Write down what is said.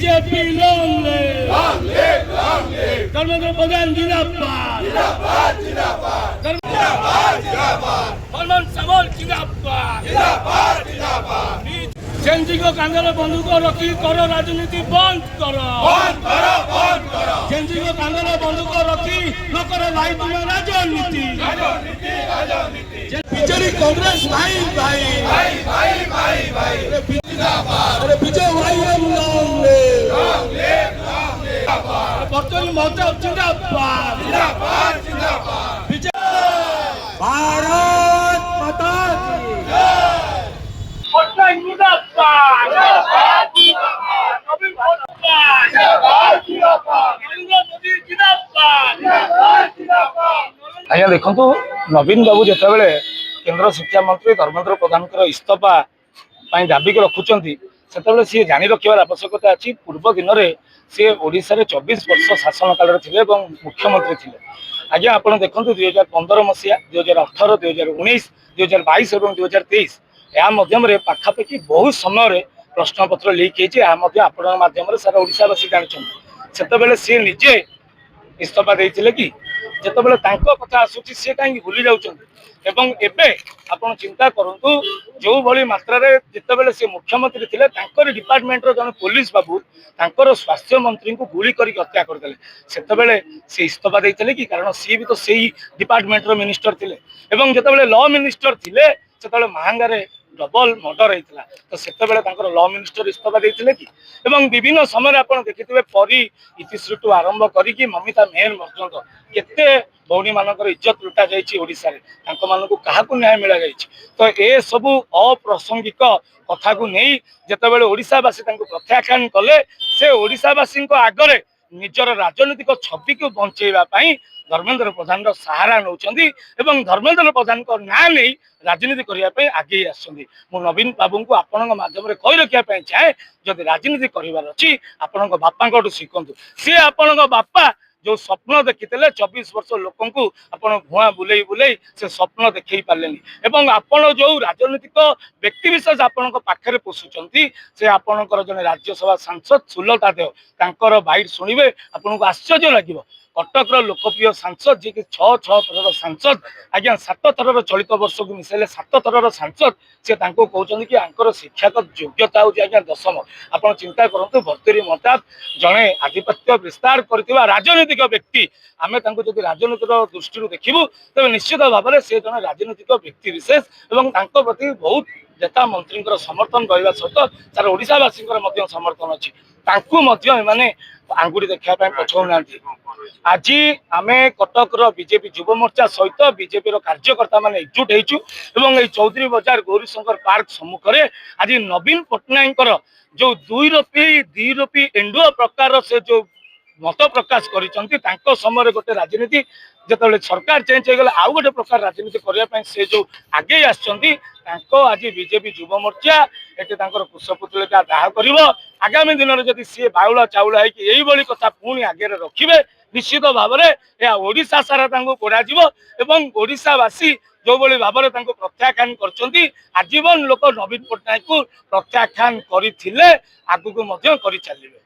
BJP long live Dharmendra Pradhan जिंदाबाद हनुमान सामल जिंदाबाद Gen Z को कांधे बंदूक रखी करो राजनीति बंद करो जेनजी को कांधे बंदूक रखी न करो भाई तुम्हें राजनीति बीजेपी कांग्रेस भाई भाई अरे विजय भाई हम लॉन्ग बर्तमान महोत्सव जिंदाबाद विजय भारत माता की पटना जिंदाबाद आज्ञा देखु नवीन बाबू जिते केंद्र शिक्षा मंत्री धर्मेंद्र प्रधान इस्तीफा दाबी रखुंट से सी जानी रखार आवश्यकता अच्छी पूर्व दिन में सी ओडिशा रे 24 वर्ष शासन काल थे मुख्यमंत्री थे आज्ञा आप देखो 2015 मसीहा 2018 2019 2022 और 2023 या मध्यम पाखापाखि बहुत समय प्रश्नपत्र लीक होम सारा ओडिशावासी जानते से सी निजे इस्तीफा देते कि जितेबाला कथा आसूची सी कहीं भूली जाऊँच आपन चिंता करूँ जो भली मात्रा जितेबाला सी मुख्यमंत्री थे डिपार्टमेंट जन पुलिस बाबू तांकर स्वास्थ्य मंत्री को गुली कर हत्या करदे से इस्तीफा देते कि कारण सी भी तो सही डिपार्टमेंट मिनिस्टर थे जितेबाला लॉ मिनिस्टर थे से महांगारे डबल मर्डर होता तो से लॉ मिनिस्टर इस्तीफा देते कि विभिन्न समय आप देखिए परी इतिश्री आरंभ करी ममिता मेहर पर्यंत केते भौणी मानकर इज्जत लुटा जाइए क्या न्याय मिल जाए तो ये सबू अप्रासंगिक कथा को नहीं जितेबाला ओडिशावासी प्रत्याख्यान कले से ओडिशावासी आगरे निजर राजनीतिक छवि को बंचेवाई धर्मेंद्र प्रधान सहारा नौ धर्मेंद्र प्रधान ना नहीं राजनीति करने आगे आसुँच नवीन बाबू को आपण मध्यम कही रखापी चाहे जदि राजनीति करार अच्छी आपण बापा शिखु सी आपण बापा जो स्वप्न देखीते 24 वर्ष लोक भुआ बुले बुले से स्वप्न देखई पारे आपण जो राजनीतिक व्यक्ति विशेष आपण पाखे पोषुंट से आपणकर जन राज्यसभा सांसद सुलता देव बाइट शुणे आपन को आश्चर्य लगे कटक लोकप्रिय सांसद जी कि 6 थर सांसद आज्ञा 7 थर चलित वर्ष को मिसाइले 7 थर सांसद से कहते कि आंकर शिक्षागत योग्यता हूँ आज्ञा 10म आप चिंता करूँ भर्तरी महताब जड़े आधिपत्य विस्तार कर राजनीतिक व्यक्ति आम जब राजनीतिर दृष्टि देखू तेज निश्चित भाव में से जड़े राजनीतिक व्यक्ति विशेष और प्रति बहुत नेता मंत्री समर्थन रहा सहित सारा ओडिशावासी समर्थन अच्छी मैंने आंगुड़ी देखा पछौना आज आम कटक बीजेपी युव मोर्चा सहित बीजेपी कार्यकर्ता मान एकजुट होती चौधरी बजार गौरीशंकर पार्क सम्मुख में आज नवीन पट्टनायक जो दुई रोपी एंडुआ प्रकार से जो मत प्रकाश कर समय गोटे राजनीति जिते सरकार चेंज हो गला आउ गोटे प्रकार राजनीति करने से जो आगे आज बीजेपी युव मोर्चा ये कुशपुतलिका दाह कर आगामी दिन में जब सी बाउला चाउला होली कथा पुणी आगे रखिए निश्चित भाव में ओडिशा सारा गोड़ा ओडिशावासी जो भली भाव में प्रत्याख्यान कर आजीवन लोक नवीन पट्टनायक को प्रत्याख्यान करते आगू कर चलिए।